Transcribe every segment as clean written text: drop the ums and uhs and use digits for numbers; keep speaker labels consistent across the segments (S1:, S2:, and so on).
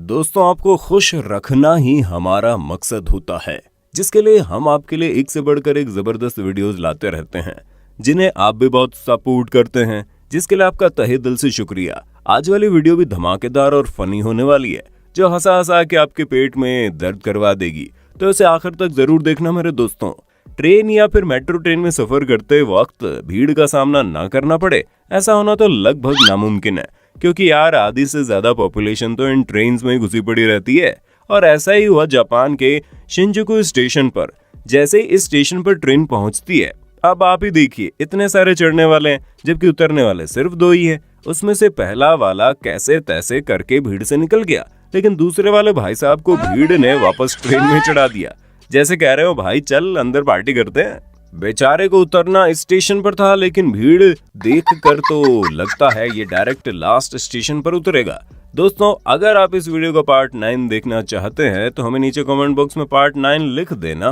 S1: दोस्तों, आपको खुश रखना ही हमारा मकसद होता है, जिसके लिए हम आपके लिए एक से बढ़कर एक जबरदस्त वीडियोस लाते रहते हैं, जिन्हें आप भी बहुत सपोर्ट करते हैं, जिसके लिए आपका तहे दिल से शुक्रिया। आज वाली वीडियो भी धमाकेदार और फनी होने वाली है, जो हंसा हंसा के आपके पेट में दर्द करवा देगी, तो इसे आखिर तक जरूर देखना मेरे दोस्तों। ट्रेन या फिर मेट्रो ट्रेन में सफर करते वक्त भीड़ का सामना ना करना पड़े, ऐसा होना तो लगभग नामुमकिन है, क्योंकि यार आधी से ज्यादा पॉपुलेशन तो इन ट्रेन्स में घुसी पड़ी रहती है। और ऐसा ही हुआ जापान के शिंजुकू स्टेशन पर। जैसे ही इस स्टेशन पर ट्रेन पहुंचती है, अब आप ही देखिए, इतने सारे चढ़ने वाले हैं जबकि उतरने वाले सिर्फ 2 ही है। उसमें से पहला वाला कैसे तैसे करके भीड़ से निकल गया, लेकिन दूसरे वाले भाई साहब को भीड़ ने वापस ट्रेन में चढ़ा दिया। जैसे कह रहे हो, भाई चल अंदर पार्टी करते हैं। बेचारे को उतरना इस स्टेशन पर था, लेकिन भीड़ देखकर तो लगता है ये डायरेक्ट लास्ट स्टेशन पर उतरेगा। दोस्तों, अगर आप इस वीडियो का पार्ट 9 देखना चाहते हैं तो हमें नीचे कमेंट बॉक्स में पार्ट 9 लिख देना।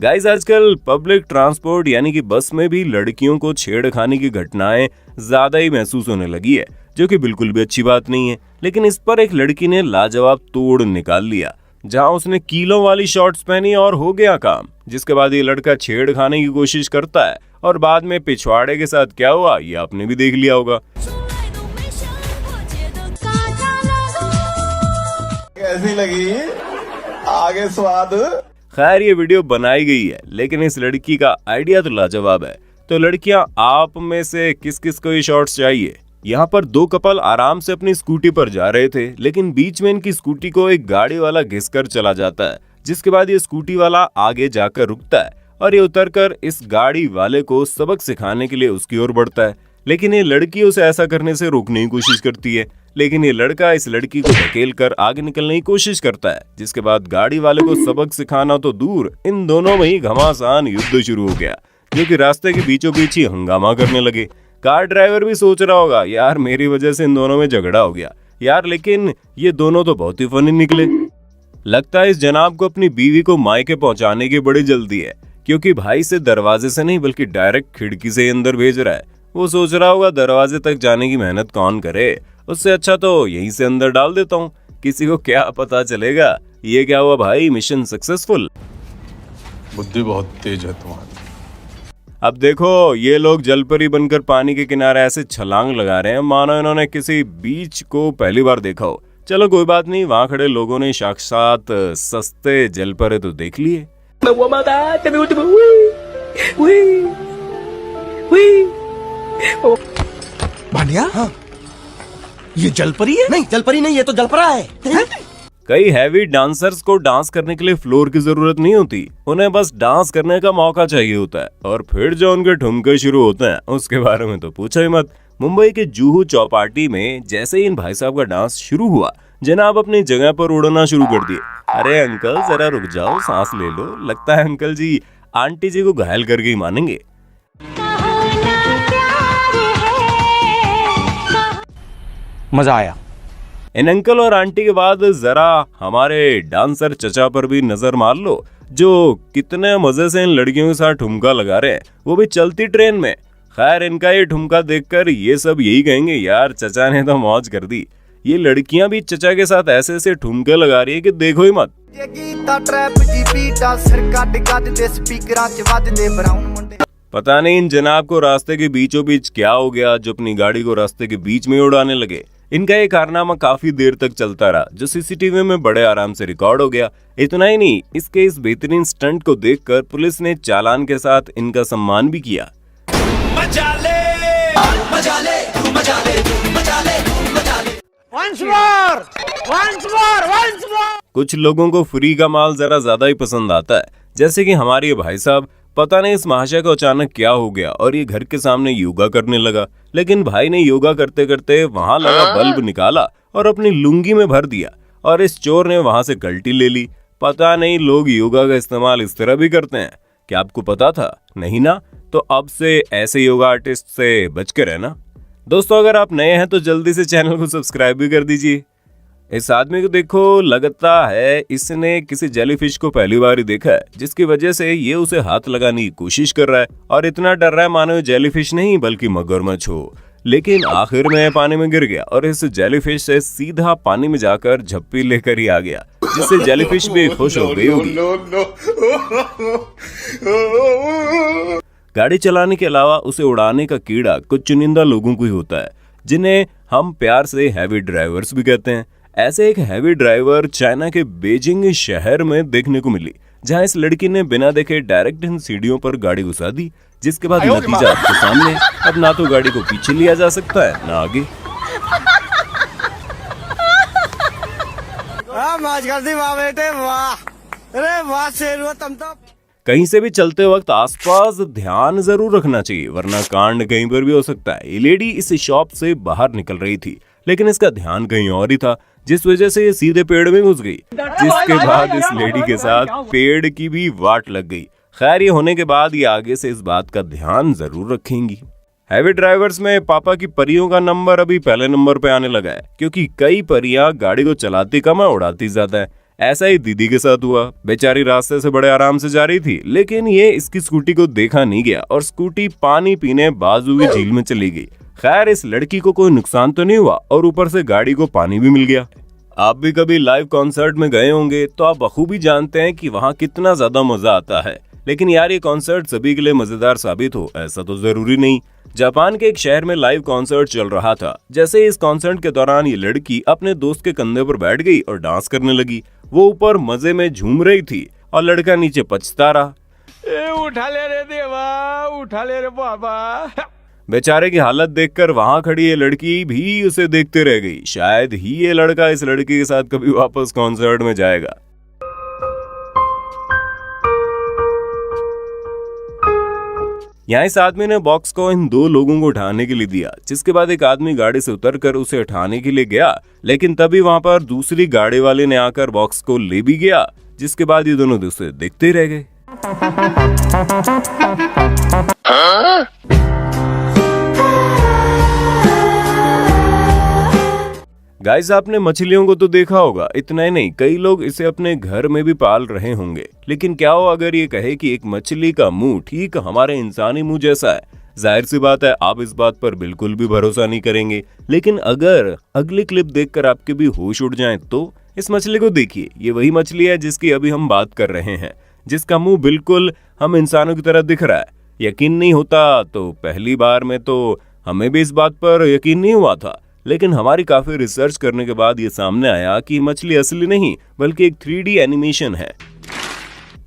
S1: गाइस, आजकल पब्लिक ट्रांसपोर्ट यानी कि बस में भी लड़कियों को छेड़खानी की घटनाएं ज्यादा ही महसूस होने लगी है, जो कि बिल्कुल भी अच्छी बात नहीं है। लेकिन इस पर एक लड़की ने लाजवाब तोड़ निकाल लिया, जहां उसने कीलों वाली शॉर्ट्स पहनी और हो गया काम। जिसके बाद ये लड़का छेड़ खाने की कोशिश करता है और बाद में पिछवाड़े के साथ क्या हुआ ये आपने भी देख लिया होगा।
S2: कैसी लगी आगे स्वाद?
S1: खैर, ये वीडियो बनाई गई है, लेकिन इस लड़की का आइडिया तो लाजवाब है। तो लड़कियां, आप में से किस किस को ये शॉर्ट्स चाहिए? यहाँ पर 2 कपल आराम से अपनी स्कूटी पर जा रहे थे, लेकिन बीच में इनकी स्कूटी को एक गाड़ी वाला घिसकर चला जाता है। जिसके बाद ये स्कूटी वाला आगे जाकर रुकता है और ये उतरकर इस गाड़ी वाले को सबक सिखाने के लिए उसकी ओर बढ़ता है। लेकिन ये लड़की उसे ऐसा करने से रोकने की कोशिश करती है, लेकिन ये लड़का इस लड़की को धकेल कर आगे निकलने की कोशिश करता है। जिसके बाद गाड़ी वाले को सबक सिखाना तो दूर, इन दोनों में ही घमासान युद्ध शुरू हो गया, जो कि रास्ते के बीचों बीच ही हंगामा करने लगे। कार ड्राइवर भी सोच रहा होगा, यार मेरी वजह से इन दोनों में झगड़ा हो गया यार, लेकिन ये दोनों तो बहुत ही फनी निकले। लगता है इस जनाब को अपनी बीवी को मायके पहुंचाने की बड़ी जल्दी है, क्योंकि भाई से दरवाजे से नहीं बल्कि डायरेक्ट खिड़की से अंदर भेज रहा है। वो सोच रहा होगा दरवाजे तक जाने की मेहनत कौन करे, उससे अच्छा तो यहीं से अंदर डाल देता हूँ, किसी को क्या पता चलेगा। ये क्या हुआ भाई, मिशन सक्सेसफुल।
S2: बुद्धि बहुत तेज है तुम्हारी।
S1: अब देखो, ये लोग जलपरी बनकर पानी के किनारे ऐसे छलांग लगा रहे हैं मानो इन्होंने किसी बीच को पहली बार देखा हो। चलो कोई बात नहीं, वहाँ खड़े लोगों ने साक्षात सस्ते जलपरे तो देख लिए।
S3: भानिया, हाँ। ये जलपरी है? नहीं, जलपरी नहीं, ये तो जलपरा है।
S1: कई हैवी डांसर्स को डांस करने के लिए फ्लोर की जरूरत नहीं होती, उन्हें बस डांस करने का मौका चाहिए होता है। और फिर जो उनके ठुमके शुरू होते हैं उसके बारे में तो पूछो ही मत। मुंबई के जुहू चौपाटी में जैसे ही इन भाई साहब का डांस शुरू हुआ, जनाब अपनी जगह पर उड़ना शुरू कर दिए। अरे अंकल जरा रुक जाओ, सांस ले लो। लगता है अंकल जी आंटी जी को घायल करके ही मानेंगे।
S3: मजा आया।
S1: इन अंकल और आंटी के बाद जरा हमारे डांसर चचा पर भी नजर मार लो, जो कितने मजे से इन लड़कियों के साथ ठुमका लगा रहे हैं, वो भी चलती ट्रेन में। खैर, इनका ये ठुमका देखकर ये सब यही कहेंगे, यार चचा ने तो मौज कर दी। ये लड़कियां भी चचा के साथ ऐसे ऐसे ठुमके लगा रही है कि देखो ही मत। पता नहीं इन जनाब को रास्ते के बीचों बीच क्या हो गया, जो अपनी गाड़ी को रास्ते के बीच में उड़ाने लगे। इनका ये कारनामा काफी देर तक चलता रहा, जो सीसीटीवी में बड़े आराम से रिकॉर्ड हो गया। इतना ही नहीं, इसके इस बेहतरीन स्टंट को देखकर पुलिस ने चालान के साथ इनका सम्मान भी किया। मजा ले, मजा ले, मजा ले, मजा ले, मजा ले। Once more, once more, once more। कुछ लोगों को फ्री का माल जरा ज्यादा ही पसंद आता है, जैसे कि हमारे भाई साहब। पता नहीं इस महाशय को अचानक क्या हो गया और ये घर के सामने योगा करने लगा, लेकिन भाई ने योगा करते करते वहां लगा बल्ब निकाला और अपनी लुंगी में भर दिया, और इस चोर ने वहां से गलती ले ली। पता नहीं लोग योगा का इस्तेमाल इस तरह भी करते हैं, क्या आपको पता था? नहीं ना? तो अब से ऐसे योगा आर्टिस्ट से बच के रहना। दोस्तों, अगर आप नए हैं तो जल्दी से चैनल को सब्सक्राइब भी कर दीजिए। इस आदमी को देखो, लगता है इसने किसी जेलीफिश को पहली बार ही देखा है, जिसकी वजह से ये उसे हाथ लगाने की कोशिश कर रहा है और इतना डर रहा है मानो जेलीफिश नहीं बल्कि मगरमच्छ हो। लेकिन आखिर में पानी में गिर गया और इस जेलीफिश से सीधा पानी में जाकर झप्पी लेकर ही आ गया, जिससे जेलीफिश भी खुश हो गई होगी। गाड़ी चलाने के अलावा उसे उड़ाने का कीड़ा कुछ चुनिंदा लोगों को ही होता है, जिन्हें हम प्यार से हैवी ड्राइवर्स भी कहते हैं। ऐसे एक हैवी ड्राइवर चाइना के बीजिंग शहर में देखने को मिली, जहां इस लड़की ने बिना देखे डायरेक्ट इन सीढ़ियों पर गाड़ी घुसा दी, जिसके बाद नतीजा आपके सामने। अब ना तो गाड़ी को पीछे लिया जा सकता है ना आगे। कहीं से भी चलते वक्त आसपास ध्यान जरूर रखना चाहिए, वरना कांड कहीं पर भी हो सकता है। ये लेडी इस शॉप से बाहर निकल रही थी, लेकिन इसका ध्यान कहीं और ही था, जिस वजह से ये सीधे पेड़ में घुस गई, जिसके बाद इस लेडी के साथ पेड़ की भी वाट लग गई। खैर, ये होने के बाद ये आगे से इस बात का ध्यान जरूर रखेंगी। हैवी ड्राइवर्स में पापा की परियों का नंबर अभी पहले नंबर पे आने लगा है, क्योंकि कई परियां गाड़ी को चलाती कम है, उड़ाती ज्यादा है। ऐसा ही दीदी के साथ हुआ। बेचारी रास्ते से बड़े आराम से जा रही थी, लेकिन ये इसकी स्कूटी को देखा नहीं गया और स्कूटी पानी पीने बाजू की झील में चली गई। खैर, इस लड़की को कोई नुकसान तो नहीं हुआ और ऊपर से गाड़ी को पानी भी मिल गया। आप भी कभी लाइव कॉन्सर्ट में गए होंगे तो आप बखूबी जानते हैं कि वहाँ कितना ज्यादा मजा आता है। लेकिन यार, ये कॉन्सर्ट सभी के लिए मजेदार साबित हो ऐसा तो जरूरी नहीं। जापान के एक शहर में लाइव कॉन्सर्ट चल रहा था। जैसे इस कॉन्सर्ट के दौरान ये लड़की अपने दोस्त के कंधे पर बैठ गई और डांस करने लगी। वो ऊपर मजे में झूम रही थी और लड़का नीचे पछता रहा।
S4: उठा ले रे देवा, उठा ले रे बाबा।
S1: बेचारे की हालत देखकर वहां खड़ी ये लड़की भी उसे देखते रह गई। शायद ही ये लड़का इस लड़की के साथ कभी वापस कॉन्सर्ट में जाएगा। यहाँ इस आदमी ने बॉक्स को इन दो लोगों को उठाने के लिए दिया, जिसके बाद एक आदमी गाड़ी से उतरकर उसे उठाने के लिए गया, लेकिन तभी वहां पर दूसरी गाड़ी वाले ने आकर बॉक्स को ले भी गया, जिसके बाद ये दोनों दूसरे देखते रह गए। गाइस, आपने मछलियों को तो देखा होगा, इतना ही नहीं कई लोग इसे अपने घर में भी पाल रहे होंगे। लेकिन क्या हो अगर ये कहे कि एक मछली का मुंह ठीक हमारे इंसानी मुंह जैसा है? जाहिर सी बात है आप इस बात पर बिल्कुल भी भरोसा नहीं करेंगे। लेकिन अगर अगली क्लिप देखकर आपके भी होश उड़ जाएं तो इस मछली को देखिए। ये वही मछली है जिसकी अभी हम बात कर रहे हैं, जिसका मुंह बिल्कुल हम इंसानों की तरह दिख रहा है। यकीन नहीं होता तो पहली बार में तो हमें भी इस बात पर यकीन नहीं हुआ था, लेकिन हमारी काफी रिसर्च करने के बाद ये सामने आया कि मछली असली नहीं बल्कि एक 3D एनिमेशन है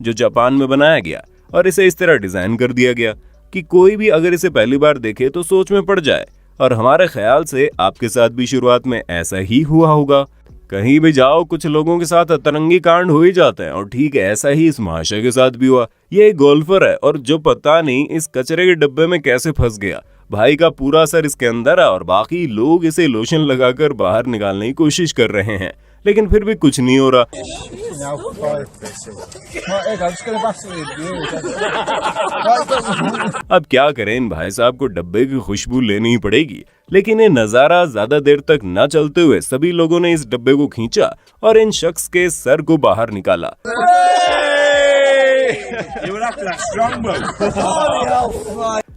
S1: जो जापान में बनाया गया और इसे इस तरह डिजाइन कर दिया गया कि कोई भी अगर इसे पहली बार देखे तो सोच में पड़ जाए। और हमारे ख्याल से आपके साथ भी शुरुआत में ऐसा ही हुआ होगा। कहीं भी जाओ कुछ लोगों के साथ अतरंगी कांड हो ही जाते हैं और ठीक ऐसा ही इस महाशय के साथ भी हुआ। ये एक गोल्फर है और जो पता नहीं इस कचरे के डब्बे में कैसे फंस गया। भाई का पूरा सर इसके अंदर है और बाकी लोग इसे लोशन लगाकर बाहर निकालने की कोशिश कर रहे हैं, लेकिन फिर भी कुछ नहीं हो रहा। अब क्या करें, इन भाई साहब को डब्बे की खुशबू लेनी ही पड़ेगी। लेकिन ये नजारा ज्यादा देर तक न चलते हुए सभी लोगों ने इस डब्बे को खींचा और इन शख्स के सर को बाहर निकाला।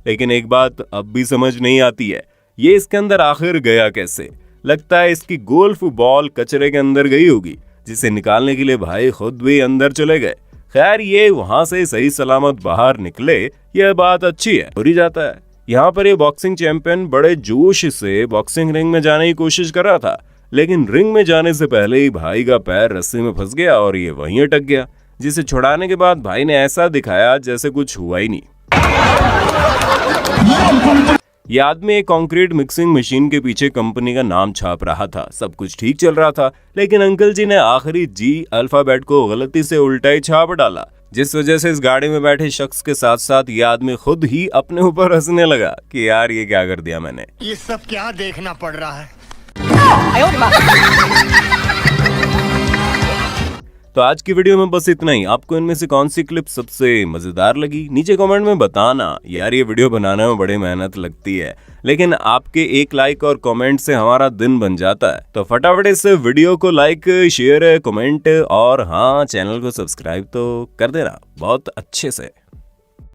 S1: लेकिन एक बात अब भी समझ नहीं आती है, ये इसके अंदर आखिर गया कैसे? लगता है इसकी गोल्फ बॉल कचरे के अंदर गई होगी, जिसे निकालने के लिए भाई खुद भी अंदर चले गए। खैर, ये वहां से सही सलामत बाहर निकले, यह बात अच्छी है। हो ही जाता है। यहाँ पर ये बॉक्सिंग चैंपियन बड़े जोश से बॉक्सिंग रिंग में जाने की कोशिश कर रहा था, लेकिन रिंग में जाने से पहले ही भाई का पैर रस्सी में फंस गया और ये वहीं अटक गया, जिसे छुड़ाने के बाद भाई ने ऐसा दिखाया जैसे कुछ हुआ ही नहीं। ये आदमी एक कंक्रीट मिक्सिंग मशीन के पीछे कंपनी का नाम छाप रहा था। सब कुछ ठीक चल रहा था, लेकिन अंकल जी ने आखिरी जी अल्फाबेट को गलती से उल्टा ही छाप डाला, जिस वजह से इस गाड़ी में बैठे शख्स के साथ साथ ये आदमी खुद ही अपने ऊपर हंसने लगा कि यार ये क्या कर दिया मैंने।
S3: ये सब क्या देखना पड़ रहा है?
S1: तो आज की वीडियो में बस इतना ही। आपको इनमें से कौन सी क्लिप सबसे मजेदार लगी नीचे कमेंट में बताना। यार ये वीडियो बनाने में बड़ी मेहनत लगती है, लेकिन आपके एक लाइक और कमेंट से हमारा दिन बन जाता है। तो फटाफट इस वीडियो को लाइक, शेयर, कमेंट और हाँ, चैनल को सब्सक्राइब तो कर देना बहुत अच्छे से।